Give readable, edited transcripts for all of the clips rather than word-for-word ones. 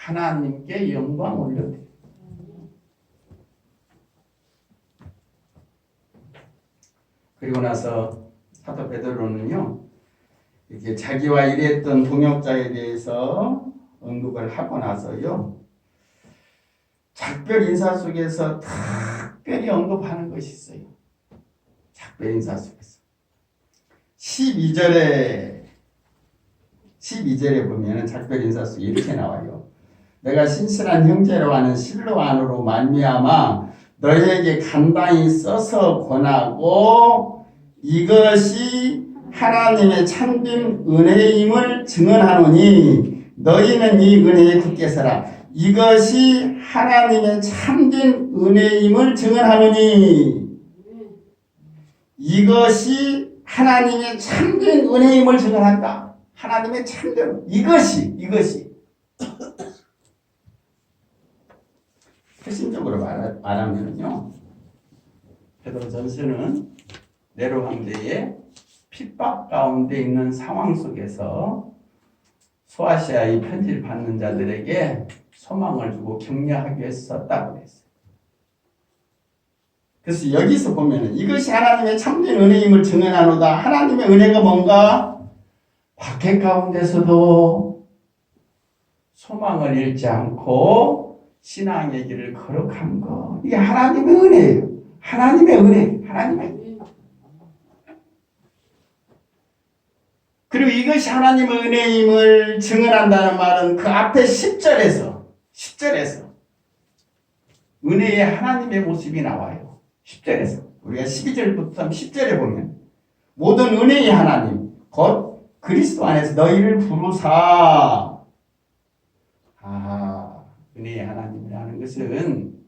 하나님께 영광 올려드려요. 그리고 나서 사도 베드로는요, 이렇게 자기와 일했던 동역자에 대해서 언급을 하고 나서요, 작별 인사 속에서 특별히 언급하는 것이 있어요. 작별 인사 속에서 12절에 보면 작별 인사 속에 이렇게 나와요. 내가 신실한 형제로 하는 실로안으로 말미암아 너희에게 간당히 써서 권하고 이것이 하나님의 참된 은혜임을 증언하노니 너희는 이 은혜에 굳게 서라. 이것이 하나님의 참된 은혜임을 증언하노니 이것이 하나님의 참된 은혜임을 증언한다. 하나님의 참된 이것이 핵심적으로 말하면요, 베드로전서는 네로 황제의 핍박 가운데 있는 상황 속에서 소아시아 이 편지를 받는 자들에게 소망을 주고 격려하기 위해서 썼다고 했어요. 그래서 여기서 보면은 이것이 하나님의 참된 은혜임을 증언하노다. 하나님의 은혜가 뭔가? 박해 가운데서도 소망을 잃지 않고 신앙의 길을 거룩한 것. 이게 하나님의 은혜예요. 하나님의 은혜. 그리고 이것이 하나님의 은혜임을 증언한다는 말은 그 앞에 10절에서 은혜의 하나님의 모습이 나와요. 10절에서. 우리가 12절부터 10절에 보면 모든 은혜의 하나님 곧 그리스도 안에서 너희를 부르사. 은혜의 하나님이라는 것은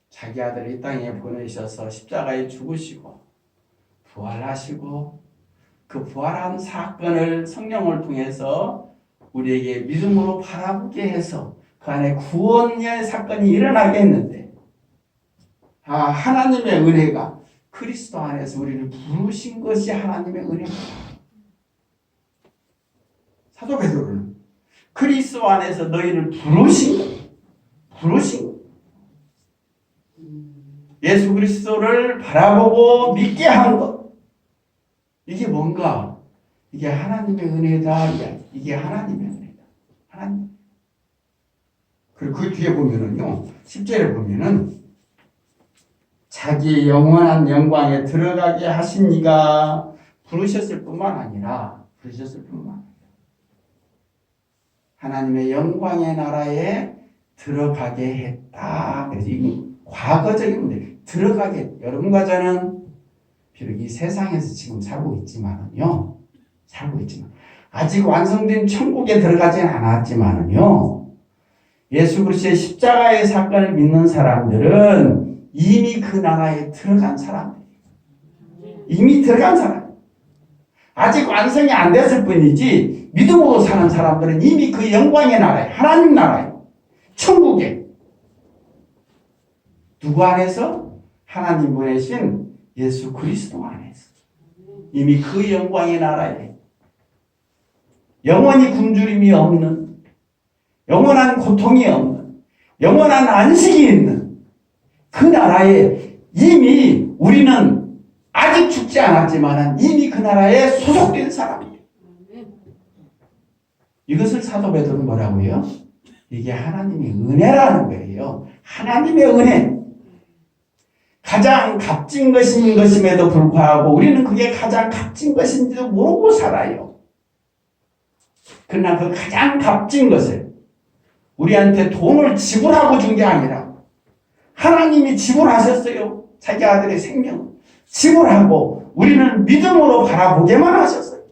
자기 아들을 이 땅에 보내셔서 십자가에 죽으시고 부활하시고 그 부활한 사건을 성령을 통해서 우리에게 믿음으로 바라보게 해서 그 안에 구원의 사건이 일어나게 했는데, 하나님의 은혜가 그리스도 안에서 우리를 부르신 것이 하나님의 은혜입니다. 사도 베드로는 그리스도 안에서 너희를 부르신 것. 예수 그리스도를 바라보고 믿게 한 것. 이게 뭔가? 이게 하나님의 은혜다. 이게 하나님의 은혜다. 하나님. 그리고 그 뒤에 보면은요, 10절에 보면은 자기 영원한 영광에 들어가게 하신 이가 부르셨을 뿐만 아니라 하나님의 영광의 나라에 들어가게 했다. 그래서 이게 과거적인 문제. 들어가게. 여러분과 저는 비록 이 세상에서 지금 살고 있지만 아직 완성된 천국에 들어가지는 않았지만은요, 예수 그리스도의 십자가의 사건을 믿는 사람들은 이미 그 나라에 들어간 사람들이에요. 이미 들어간 사람. 아직 완성이 안 됐을 뿐이지 믿음으로 사는 사람들은 이미 그 영광의 나라에, 하나님 나라에, 천국에. 누구 안에서? 하나님 보내신 예수 그리스도 안에서 이미 그 영광의 나라에 영원히 굶주림이 없는, 영원한 고통이 없는, 영원한 안식이 있는 그 나라에 이미 우리는 아직 죽지 않았지만 이미 그 나라에 소속된 사람이에요. 이것을 사도 베드로는 뭐라고요? 이게 하나님의 은혜라는 거예요. 하나님의 은혜. 가장 값진 것임에도 불구하고 우리는 그게 가장 값진 것인지도 모르고 살아요. 그러나 그 가장 값진 것을 우리한테 돈을 지불하고 준 게 아니라 하나님이 지불하셨어요. 자기 아들의 생명을 지불하고 우리는 믿음으로 바라보게만 하셨어요.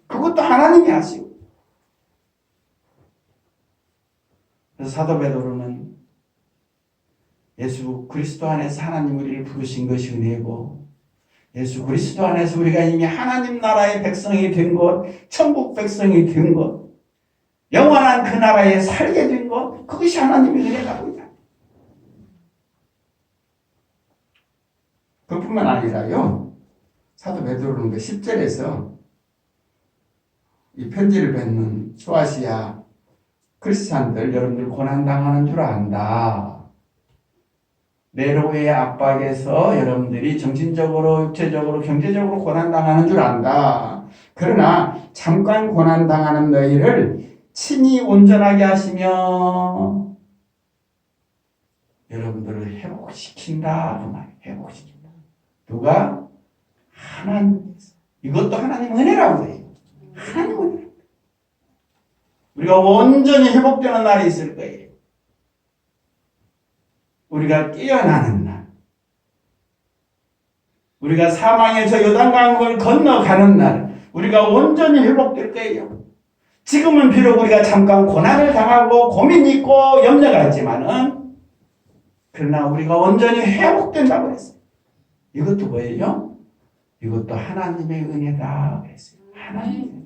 그것도 하나님이 하시고. 그래서 사도 베드로는 예수 그리스도 안에서 하나님 우리를 부르신 것이 은혜고, 예수 그리스도 안에서 우리가 이미 하나님 나라의 백성이 된 것, 천국 백성이 된 것, 영원한 그 나라에 살게 된 것, 그것이 하나님의 은혜라고 있다. 그뿐만 아니라요, 사도 베드로는 그 10절에서 이 편지를 뱉는 소아시아 크리스찬들 여러분들 고난당하는 줄 안다. 네로의 압박에서 여러분들이 정신적으로, 육체적으로, 경제적으로 고난당하는 줄 안다. 그러나 잠깐 고난당하는 너희를 친히 온전하게 하시며 여러분들을 회복시킨다. 그 말이에요. 회복시킨다. 누가? 하나님께서. 이것도 하나님 은혜라고 해요. 하나님 은혜. 우리가 온전히 회복되는 날이 있을 거예요. 우리가 깨어나는 날. 우리가 사망의 저 요단강을 건너가는 날. 우리가 온전히 회복될 거예요. 지금은 비록 우리가 잠깐 고난을 당하고 고민이 있고 염려가 있지만은 그러나 우리가 온전히 회복된다고 했어요. 이것도 뭐예요? 이것도 하나님의 은혜다 그랬어요. 하나님의 은혜다.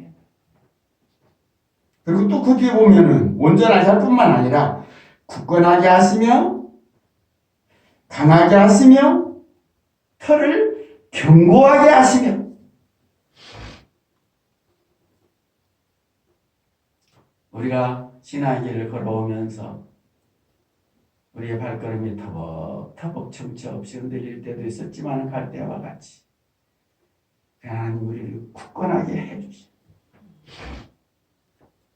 그리고 또 그 뒤에 보면은 온전하실 뿐만 아니라 굳건하게 하시며 강하게 하시며 털을 견고하게 하시며 우리가 신앙의 길을 걸어오면서 우리의 발걸음이 터벅터벅 정처 없이 흔들릴 때도 있었지만 갈 때와 같이 하나님 우리를 굳건하게 해주시오.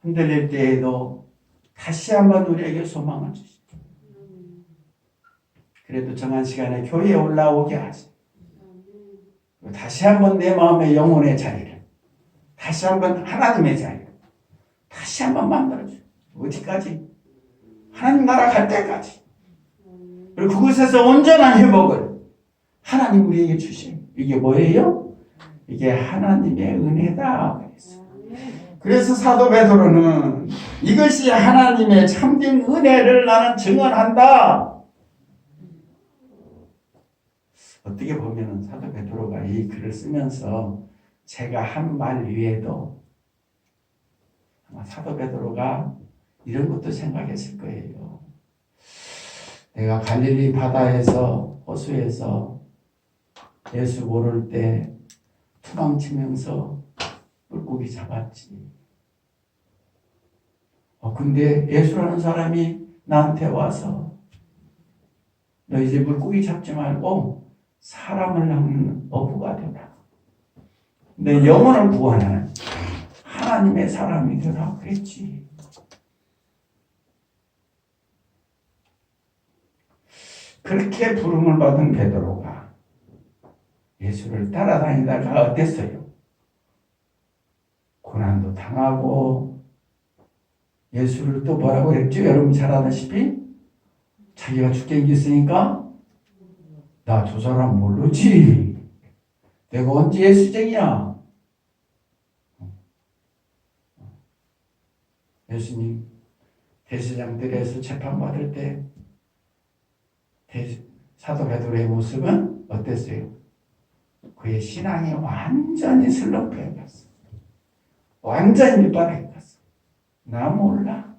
흔들릴 때에도 다시 한번 우리에게 소망을 주시오. 그래도 정한 시간에 교회에 올라오게 하시오. 다시 한번 내 마음의 영혼의 자리를 다시 한번 하나님의 자리를 다시 한번 만들어줘요. 어디까지? 하나님 나라 갈 때까지. 그리고 그곳에서 온전한 회복을 하나님 우리에게 주신 이게 뭐예요? 이게 하나님의 은혜다 그랬어요. 그래서 사도 베드로는 이것이 하나님의 참된 은혜를 나는 증언한다. 어떻게 보면 사도 베드로가 이 글을 쓰면서 제가 한 말 위에도 아마 사도 베드로가 이런 것도 생각했을 거예요. 내가 갈릴리 바다에서 호수에서 예수 모를 때 투망치면서 물고기 잡았지. 근데 예수라는 사람이 나한테 와서 너 이제 물고기 잡지 말고 사람을 낚는 어부가 되라. 내 영혼을 구하는 하나님의 사람이 되라 그랬지. 그렇게 부름을 받은 베드로가 예수를 따라다니다가 어땠어요? 고난도 당하고 예수를 또 뭐라고 그랬죠? 여러분 잘 아다시피 자기가 죽겠으니까 나 저 사람 모르지. 내가 언제 예수쟁이야? 예수님 대제사장들에서 재판받을 때 사도 베드로의 모습은 어땠어요? 그의 신앙이 완전히 슬럼프에 갔어. 완전히 밑바닥에 갔어. 나 몰라.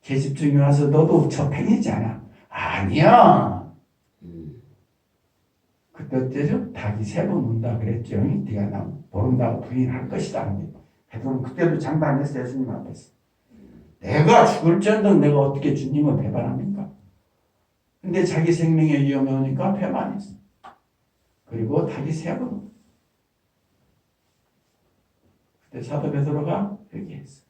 계집중이 와서 너도 저 팽이잖아. 아니야. 그때 어때죠? 닭이 3번 운다 그랬죠. 네가 나 모른다고 부인할 것이다. 베드로는 그때도 장담했어요. 예수님 앞에서. 내가 죽을지언정 내가 어떻게 주님을 배반합니까? 근데 자기 생명의 위험이 오니까 배반했어. 그리고 닭이 3번. 그때 사도 베드로가 회개했어.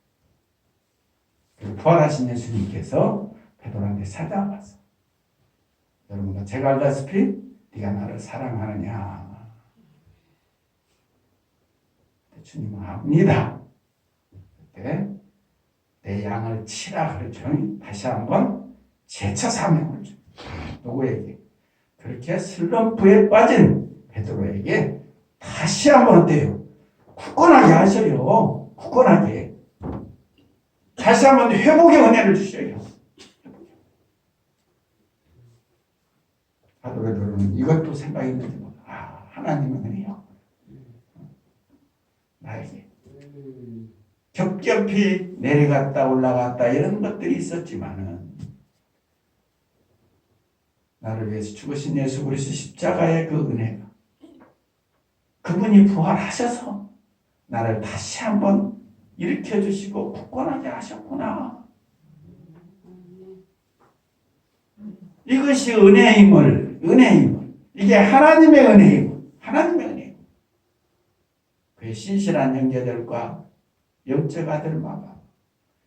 그리고 부활하신 예수님께서 베드로한테 찾아왔어. 여러분과 제가 알다시피 네가 나를 사랑하느냐? 주님은 압니다. 그때 내 양을 치라 그러죠. 다시 한번 재차 사명을 줘. 누구에게? 그렇게 슬럼프에 빠진 베드로에게 다시 한번 어때요? 굳건하게 하셔요. 굳건하게. 다시 한번 회복의 은혜를 주셔요. 사도 베드로는 이것도 생각했는지 몰라. 하나님은 은혜요. 나에게 겹겹이 내려갔다 올라갔다 이런 것들이 있었지만은 나를 위해서 죽으신 예수 그리스도 십자가의 그 은혜가 그분이 부활하셔서 나를 다시 한번 일으켜주시고 굳건하게 하셨구나. 이것이 은혜의 힘을, 이게 하나님의 은혜의 힘, 하나님의 은혜의 힘. 그의 신실한 형제들과 영적 아들마가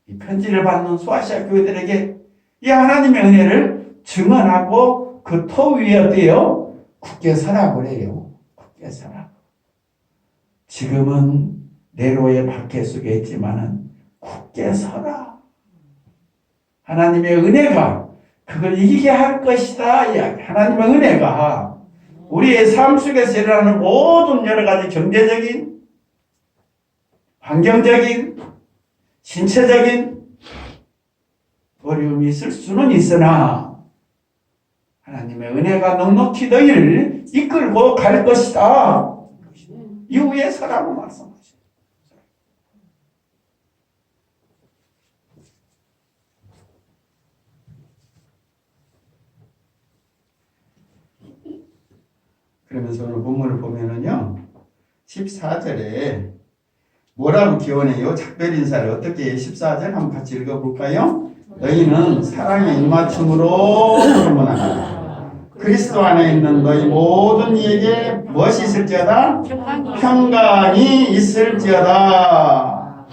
이 편지를 받는 소아시아 교회들에게 이 하나님의 은혜를 증언하고 그 터 위에 어때요? 굳게 서라고 그래요. 굳게 서라. 지금은 네로의 박해 속에 있지만은 굳게 서라. 하나님의 은혜가 그걸 이기게 할 것이다. 이야기. 하나님의 은혜가 우리의 삶 속에서 일어나는 모든 여러 가지 경제적인, 환경적인, 신체적인 어려움이 있을 수는 있으나 하나님의 은혜가 넉넉히 너희를 이끌고 갈 것이다. 이후에 서라고 말씀하십니다. 그러면서 오늘 본문을 보면은요, 14절에 뭐라고 기원해요? 작별 인사를 어떻게 14절 한번 같이 읽어볼까요? 너희는 사랑의 입맞춤으로 소문하라. 그리스도 안에 있는 너희 모든 이에게 무엇이 있을지어다? 평강이 있을지어다.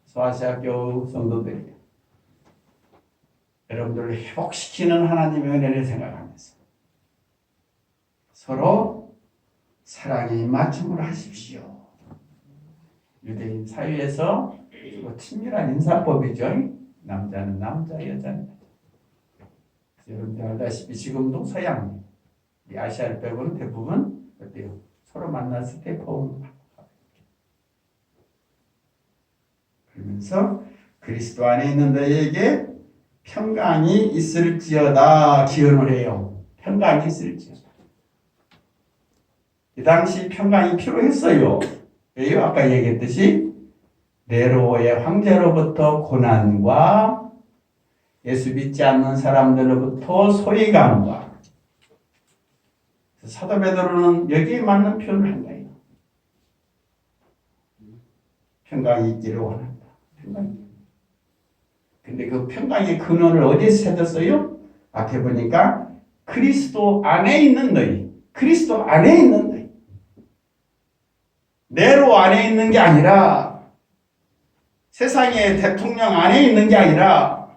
소아시아교우 성도들이 여러분들을 회복시키는 하나님의 은혜를 생각하면서 서로 사랑의 입맞춤을 하십시오. 유대인 사회에서 친밀한 인사법이죠. 남자는 남자, 여자는 여자. 여러분들 알다시피 지금도 서양, 이 아시아를 빼고는 대부분 어때요? 서로 만났을 때 포옹을 하고. 그러면서 그리스도 안에 있는 너희에게 평강이 있을지어다 기원을 해요. 평강이 있을지어다. 이 당시 평강이 필요했어요. 왜요? 아까 얘기했듯이 네로의 황제로부터 고난과 예수 믿지 않는 사람들로부터 소외감과 사도 베드로는 여기에 맞는 표현을 한 거예요. 평강이 있기를 원한다. 평강이. 근데 그 평강의 근원을 어디에서 찾았어요? 앞에 보니까 그리스도 안에 있는 너희. 그리스도 안에 있는 너희. 네로 안에 있는 게 아니라 세상의 대통령 안에 있는 게 아니라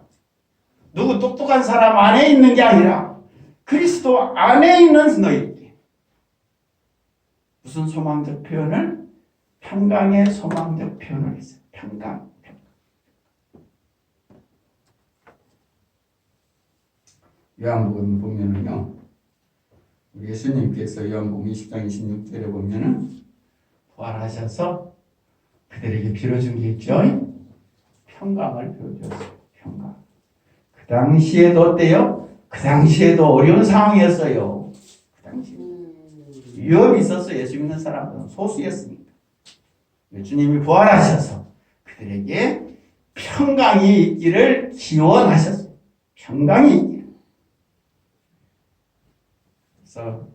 누구 똑똑한 사람 안에 있는 게 아니라 그리스도 안에 있는 너희. 무슨 소망적 표현을? 평강의 소망적 표현을 했어요. 평강. 요한복음 보면은요, 우리 예수님께서 요한복음 20장 26절에 보면은 부활하셔서 그들에게 빌어준 게 있죠. 평강을 빌어줬어요. 평강. 그 당시에도 어때요? 그 당시에도 어려운 상황이었어요. 그 당시에 위험이 있었어요. 예수 믿는 사람들은 소수였습니다. 주님이 부활하셔서 그들에게 평강이 있기를 기원하셨어요. 평강이 있기를. 그래서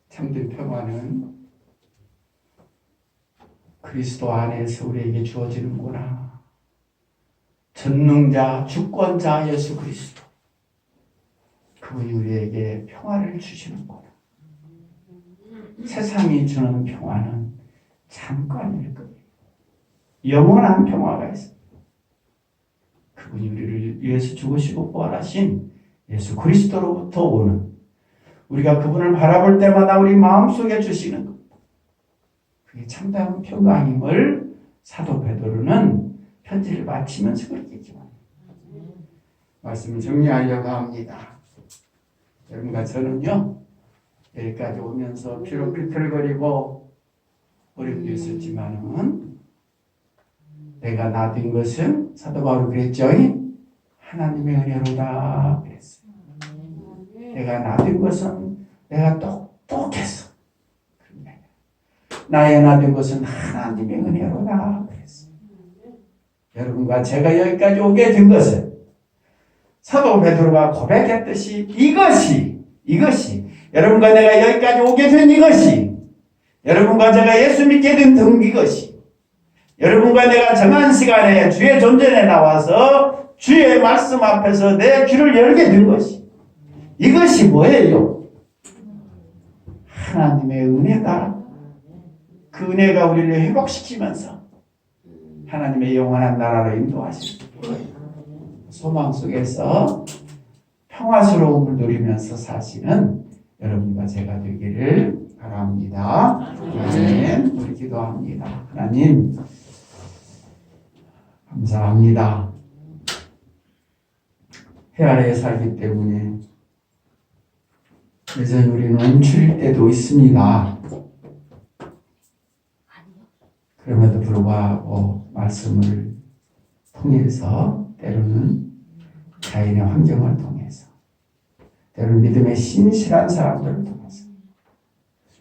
참된 평화는 그리스도 안에서 우리에게 주어지는구나. 전능자, 주권자 예수 그리스도. 그분이 우리에게 평화를 주시는구나. 세상이 주는 평화는 잠깐일 거예요. 영원한 평화가 있습니다. 그분이 우리를 위해서 죽으시고 부활하신 예수 그리스도로부터 오는, 우리가 그분을 바라볼 때마다 우리 마음속에 주시는 것. 그게 참다운 평강임을 사도 베드로는 편지를 마치면서 그랬겠지만 말씀을 정리하려고 합니다. 여러분과 저는요, 여기까지 오면서 비록 비틀거리고 어렵게 있었지만은 내가 나된 것은 사도 바울이 그랬죠. 하나님의 은혜로다 그랬어요. 내가 나된 것은 내가 똑똑했어. 나의 나된 것은 하나님의 은혜로다 그랬어요. 여러분과 제가 여기까지 오게 된 것은 사도 베드로가 고백했듯이 이것이 여러분과 내가 여기까지 오게 된 이것이, 여러분과 제가 예수 믿게 된 이것이 여러분과 내가 정한 시간에 주의 존전에 나와서 주의 말씀 앞에서 내 귀를 열게 된 것이, 이것이 뭐예요? 하나님의 은혜다. 그 은혜가 우리를 회복시키면서 하나님의 영원한 나라로 인도하실 소망 속에서 평화스러움을 누리면서 사시는 여러분과 제가 되기를 바랍니다. 아멘. 우리 기도합니다. 하나님 감사합니다. 해 아래에 살기 때문에 여전히 우리는 움츠릴 때도 있습니다. 그럼에도 불구하고 말씀을 통해서, 때로는 자연의 환경을 통해서, 때로는 믿음의 신실한 사람들을 통해서,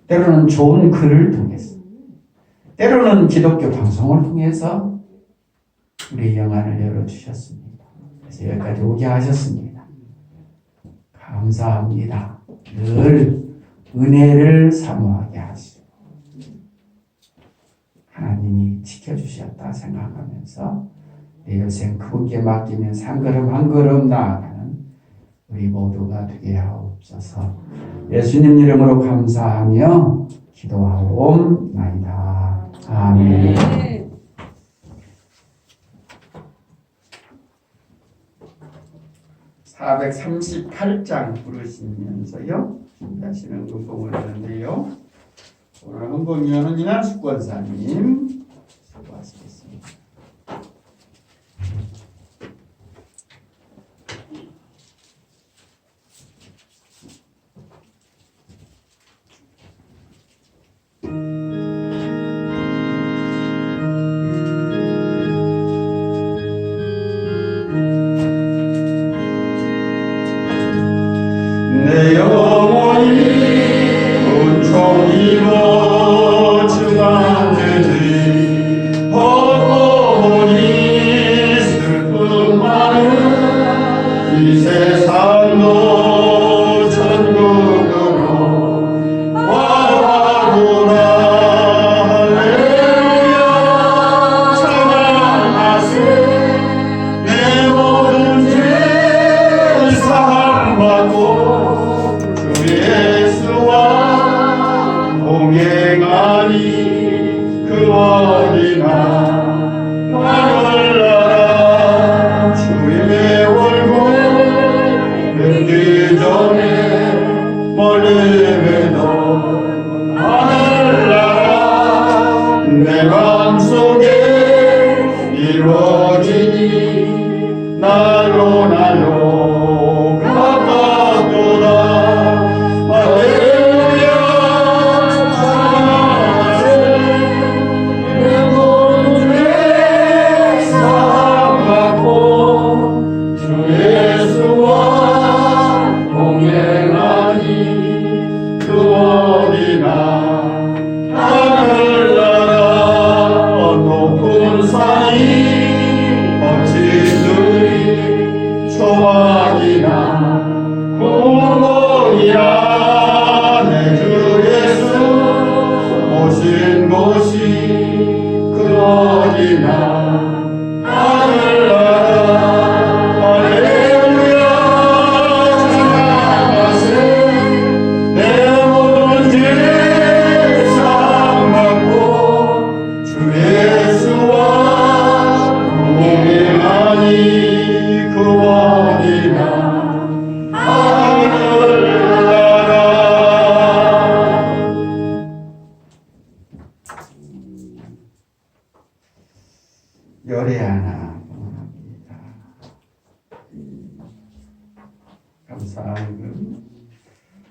때로는 좋은 글을 통해서, 때로는 기독교 방송을 통해서 우리의 영안을 열어주셨습니다. 그래서 여기까지 오게 하셨습니다. 감사합니다. 늘 은혜를 사모하게 하시고 하나님이 지켜주셨다 생각하면서 내 여생 그분께 맡기면서 한 걸음 한 걸음 나아가는 우리 모두가 되게 하옵소서. 예수님 이름으로 감사하며 기도하옵나이다. 아멘. 438장 부르시면서요 준비하시는 음봉을 하는데요, 오늘 음봉위원은 이난숙 권사님 수고하시겠습니다. 내 영혼이 은총이로 증하되지 허공이 슬픔 많은 이 세상도 천국으로 와하구나. 할렐루야 찬양하세. 내 모든 죄 사함받고 동행하니 그 어디나 하늘나라 주의 얼굴 뵙기 전에 멀리 뵈도 하늘나라 내 맘속에 이루어지니 날로 날로 가깝도다. 열애하나 원합니다. 감사한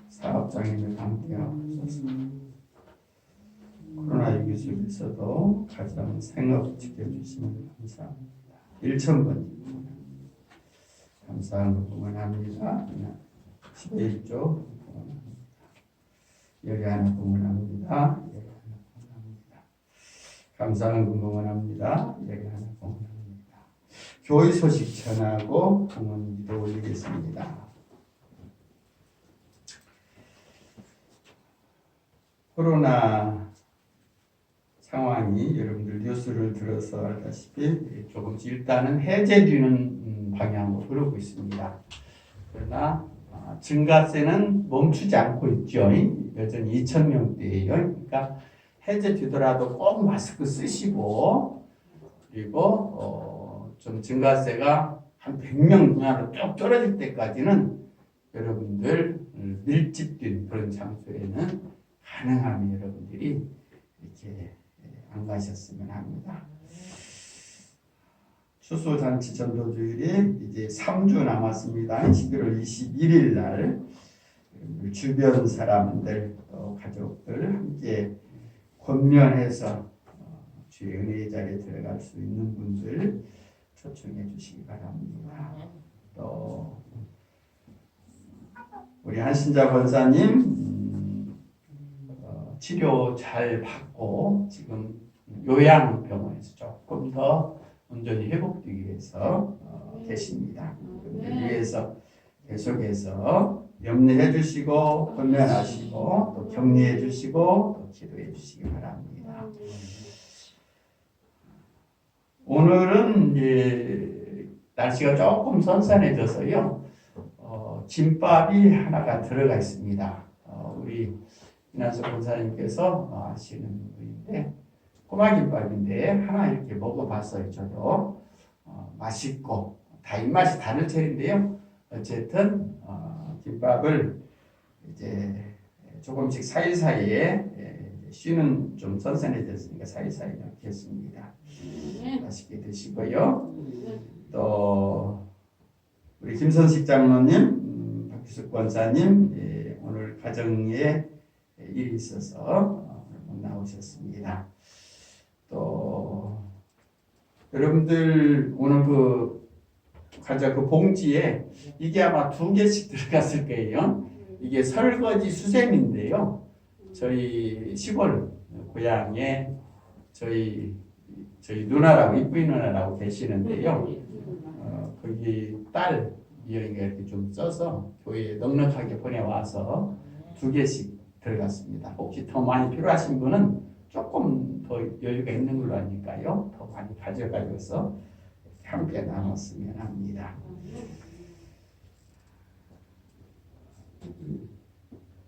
사업장님을 함께하옵소서. 코로나19 속에서도 가정 생업 지켜주시면 감사합니다. 1,000번 감사한 것 응원합니다. 11조 응원합니다. 열애하나 응원합니다. 감사한 응원합니다. 열애하나 응원합니다. 교회 소식 전하고 응원기도 올리겠습니다. 코로나 상황이 여러분들 뉴스를 들어서 알다시피 조금씩 일단은 해제되는 방향으로 흐르고 있습니다. 그러나 증가세는 멈추지 않고 있죠. 여전히 2,000명대예요. 그러니까 해제되더라도 꼭 마스크 쓰시고, 그리고 좀 증가세가 한 100명 이하로 쭉 떨어질 때까지는 여러분들 밀집된 그런 장소에는 가능하면 여러분들이 이렇게 안 가셨으면 합니다. 추수잔치 전도주일이 이제 3주 남았습니다. 11월 21일 날 주변 사람들, 가족들 함께 권면해서 주의 은혜의 자리에 들어갈 수 있는 분들 초청해 주시기 바랍니다. 또 우리 한신자 권사님 치료 잘 받고 지금 요양병원에서 조금 더 온전히 회복되기 위해서 계십니다. 그분들 위해서 계속해서 염려해 주시고 권면하시고 또 격려해 주시고 또 기도해 주시기 바랍니다. 오늘은 이제 날씨가 조금 선선해져서요. 김밥이 하나가 들어가 있습니다. 우리 이난석 권사님께서 하시는 분인데 꼬마김밥인데 하나 이렇게 먹어봤어요. 저도 맛있고 다 입맛이 다를 테인데요. 어쨌든 김밥을 이제 조금씩 사이사이에 쉬는 좀 선선해졌으니까 사이사이 넣겠습니다. 맛있게 드시고요. 또 우리 김선식 장로님, 박규숙 권사님 오늘 가정에 일이 있어서 못 나오셨습니다. 또 여러분들 오늘 가져 그 봉지에 이게 아마 2개씩 들어갔을 거예요. 이게 설거지 수세미인데요. 저희 시골 고향에 저희 누나라고 이쁘이 누나라고 계시는데요. 거기 딸 이영이가 이렇게 좀 써서 교회에 넉넉하게 보내와서 2개씩 들어갔습니다. 혹시 더 많이 필요하신 분은 조금 더 여유가 있는 걸로 아니까요. 더 많이 가져가셔서 함께 나눴으면 합니다.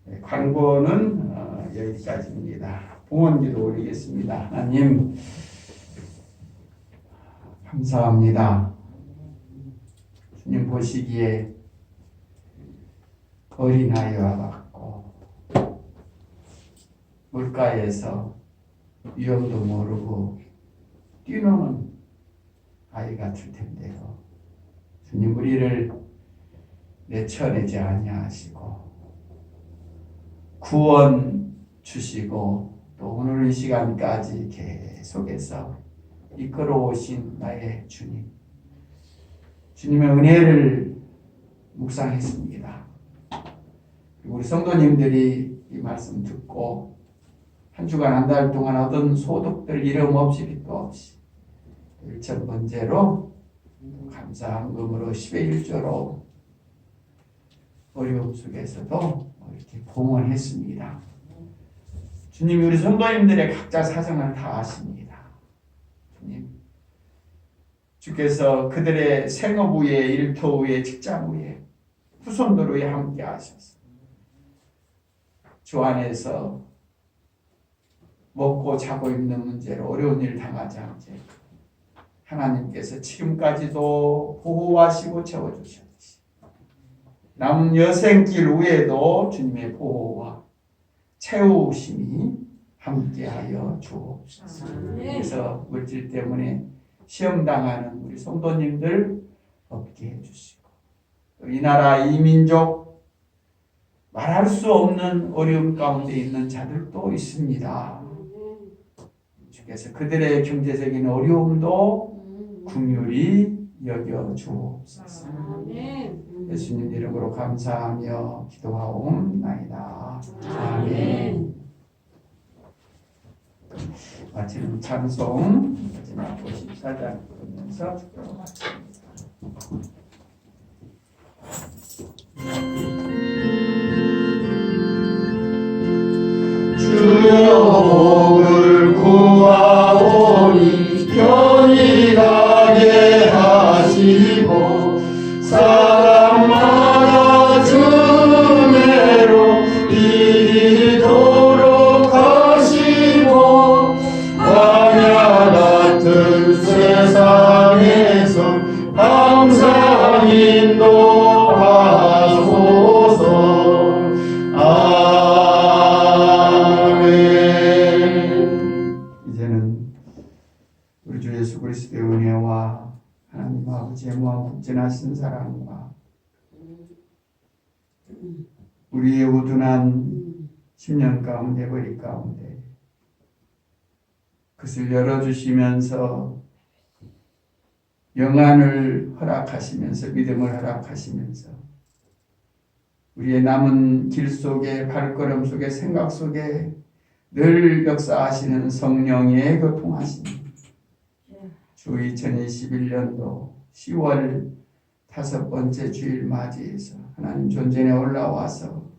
네, 광고는 여기까지입니다. 봉헌기도 올리겠습니다. 하나님 감사합니다. 주님 보시기에 어린아이와 같고 물가에서 위험도 모르고 뛰노는 아이 같을 텐데요. 주님 우리를 내쳐내지 아니하시고 구원 주시고 또 오늘 이 시간까지 계속해서 이끌어오신 나의 주님, 주님의 은혜를 묵상했습니다. 그리고 우리 성도님들이 이 말씀 듣고 한 주간 한 달 동안 얻은 소득들 이름 없이 빚도 없이 일천번제로 감사함금으로 10의 1조로 어려움 속에서도 이렇게 봉헌했습니다. 주님이 우리 성도님들의 각자 사정을 다 아십니다. 주님, 주께서 그들의 생업 후에, 일터 후에, 직장 후에, 후손들 후에 함께 하셔서 주 안에서 먹고 자고 입는 문제로 어려운 일 당하지 않게 하나님께서 지금까지도 보호하시고 채워주셨듯이 남은 여생길 후에도 주님의 보호와 채우심이 함께하여 주옵소서. 그래서 물질 때문에 시험당하는 우리 성도님들 없게 해주시고 또 이 나라 이 민족 말할 수 없는 어려움 가운데 있는 자들도 있습니다. 주께서 그들의 경제적인 어려움도 긍휼히 여겨 주옵소서. 예수님 이름으로 감사하며 기도하옵나이다. 아멘. 마치는 찬송 마지막 54장 부르면서 축도로 마칩니다. 주여 복을 구하오니 하게 하시고 사람마다 주매로 이기도록 하시고 광야 같은 세상에서 항상 인도하소서. 아멘. 이제는 우리 주 예수 그리스도의 은혜와 하나님 아버지의 무한 극진하신 사랑과 우리의 우둔한 10년 가운데 거리 가운데 그것을 열어주시면서 영안을 허락하시면서 믿음을 허락하시면서 우리의 남은 길 속에 발걸음 속에 생각 속에 늘 역사하시는 성령의 교통하심 주 2021년도 10월 5번째 주일 맞이해서 하나님 존전에 올라와서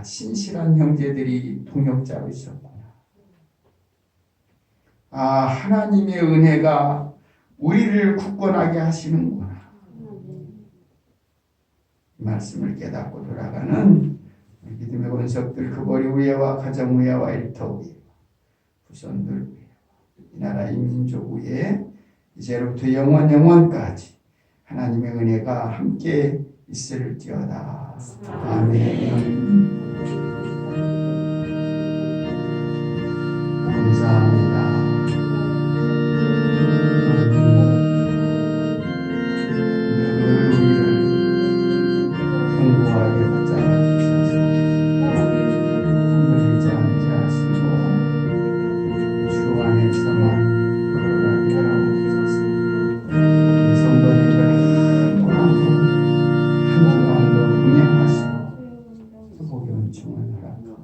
신실한 형제들이 동역자로 있었구나. 하나님의 은혜가 우리를 굳건하게 하시는구나. 이 말씀을 깨닫고 돌아가는 믿음의 권석들 그 머리 위에와 가정 위에와 일터 위에 후손들 위에 이 나라 이 민족 위에 이제로부터 영원까지 하나님의 은혜가 함께 있을지어다. 아멘. 감사합니다. 늘 우리를 견고하게 붙잡아 주셔서 흔들리지 않게 하시고 주 안에서만 걸어가게 하고 주셔서 우리 성도님들 한 주간도 흥행하시고 복의 은총을 허락하옵소서.